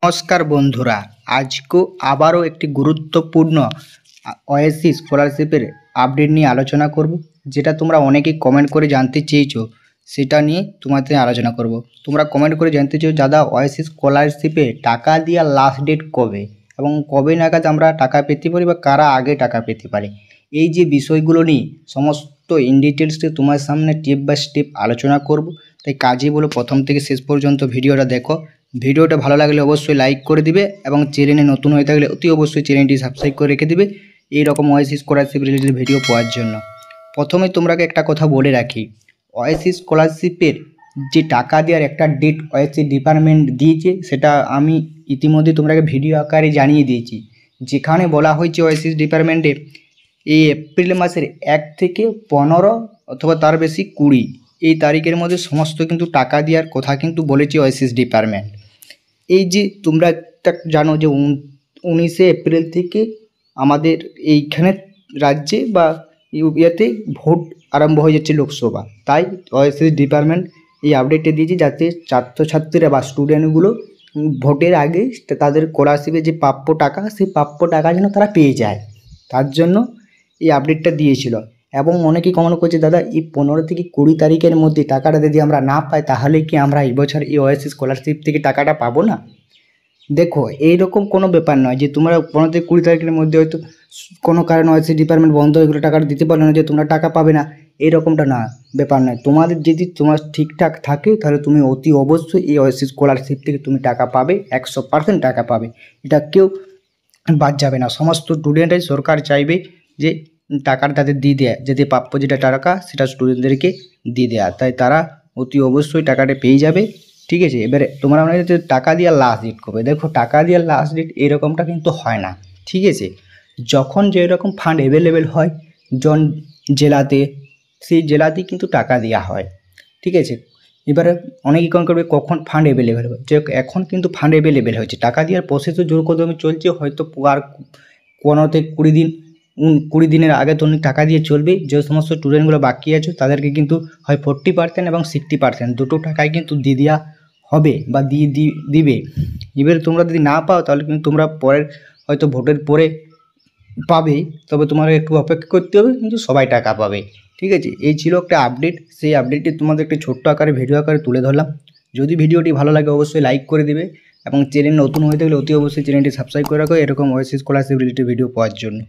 नमस्कार बंधुरा आज को आबारो एक गुरुत्वपूर्ण ओएसिस स्कलारशिपर अपडेट निये आलोचना करब जेटा तोमरा अनेकेई कमेंट करे जानते चेयेछो सेटा निये तोमादेर आलोचना करब। तोमरा कमेंट करे जानते चेयेछो दादा ओएसिस स्कलारशिपे टाका देওয়ার लास्ट डेट कबे এবং কবে নাগাদ আমরা টাকা পেতে পারি বা কারা আগে টাকা পেতে পারে এই যে বিষয়গুলো নিয়ে সমস্ত ইন ডিটেইলসে তোমার সামনে স্টেপ বাই স্টেপ আলোচনা করব। তাই কাজই বলো প্রথম থেকে শেষ পর্যন্ত ভিডিওটা দেখো। ভিডিওটা ভালো লাগলে অবশ্যই লাইক করে দিবে এবং চ্যানেলে নতুন হয়ে থাকলে অতি অবশ্যই চ্যানেলটি সাবস্ক্রাইব করে রেখে দিবে এই রকম ওএসিস স্কলারশিপ রিলেটেড ভিডিও পাওয়ার জন্য। প্রথমে তোমরাকে একটা কথা বলে রাখি, ওএসিস স্কলারশিপের যে টাকা দেওয়ার একটা ডেট ওএসিস ডিপার্টমেন্ট দিয়েছে সেটা আমি ইতিমধ্যে তোমরাকে ভিডিও আকারে জানিয়ে দিয়েছি, যেখানে বলা হয়েছে ওএসিস ডিপার্টমেন্টে এই এপ্রিল মাসের 1 থেকে 15 অথবা তার বেশি 20 এই তারিখের মধ্যে সমস্ত কিন্তু টাকা দেওয়ার কথা কিন্তু বলেছে ওএসিস ডিপার্টমেন্ট। এই যে তোমরা জানো যে 19 এপ্রিল থেকে আমাদের এইখানে রাজ্যে বা ইউপিতে ভোট আরম্ভ হয়ে যাচ্ছে লোকসভা, তাই ওএসিস ডিপার্টমেন্ট এই আপডেটটা দিয়েছে যাতে ছাত্রছাত্রীরা বা স্টুডেন্টগুলো ভোটের আগে তাদের স্কলারশিপে যে প্রাপ্য টাকা সেই প্রাপ্য টাকা যেন তারা পেয়ে যায়, তার জন্য এই আপডেটটা দিয়েছিল। এবং অনেকেই কমেন্ট করছে দাদা এই 15 থেকে 20 তারিখের মধ্যে টাকাটা যদি আমরা না পাই তাহলে কি আমরা এই বছর এই ওএসিস স্কলারশিপ থেকে টাকাটা পাবো না? দেখো এইরকম কোনো ব্যাপার নয় যে তোমরা 15 থেকে 20 তারিখের মধ্যে হয়তো কোনো কারণে ওএসিস ডিপার্টমেন্ট বন্ধ হয়ে গেলে টাকাটা দিতে পারলো না যে তোমরা টাকা পাবে না, এইরকমটা না ব্যাপার নয়। তোমাদের যদি তোমার ঠিকঠাক থাকে তাহলে তুমি অতি অবশ্যই এই ওএসিস স্কলারশিপ থেকে তুমি টাকা পাবে, 100% টাকা পাবে, এটা কেউ বাদ যাবে না। সমস্ত স্টুডেন্টরাই সরকার চাইবে যে টাকাটা তাদের দিয়ে দেয়, যদি প্রাপ্য যেটা টাকা সেটা স্টুডেন্টদেরকে দিয়ে দেয়া, তাই তারা অতি অবশ্যই টাকাটা পেয়ে যাবে। ঠিক আছে, এবারে তোমরা মনে হচ্ছে টাকা দেওয়ার লাস্ট ডেট কবে, দেখো টাকা দেওয়ার লাস্ট ডেট এরকমটা কিন্তু হয় না। ঠিক আছে, যখন যেরকম ফান্ড অ্যাভেলেবেল হয় জন জেলাতে সেই জেলাতেই কিন্তু টাকা দেওয়া হয়। ঠিক আছে, এবারে অনেকেই কম করবে কখন ফান্ড অ্যাভেলেবেল হবে, যে এখন কিন্তু ফান্ড অ্যাভেলেবেল হয়েছে, টাকা দেওয়ার প্রসেসও জোর কদমে চলছে, হয়তো আর 15 থেকে 20 দিনের আগে তো টাকা দিয়ে চলবে। যে সমস্ত স্টুডেন্টগুলো বাকি আছে তাদেরকে কিন্তু হয় 40% এবং 60% দুটো টাকায় কিন্তু দিয়ে দেওয়া হবে বা দিবে। এবারে তোমরা যদি না পাও তাহলে কিন্তু তোমরা পরের হয়তো ভোটের পরে পাবে, তবে তোমার একটু অপেক্ষা করতে হবে, কিন্তু সবাই টাকা পাবে। ঠিক আছে, এই ছিল একটা আপডেট, সেই আপডেটটি তোমাদের একটি ছোট্ট আকারে ভিডিও আকারে তুলে ধরলাম। যদি ভিডিওটি ভালো লাগে অবশ্যই লাইক করে দিবে এবং চ্যানেল নতুন হয়ে থাকলে অতি অবশ্যই চ্যানেলটি সাবস্ক্রাইব করে রাখো এরকম ওএসিস স্কলারশিপ রিলেটেড ভিডিও পাওয়ার জন্য।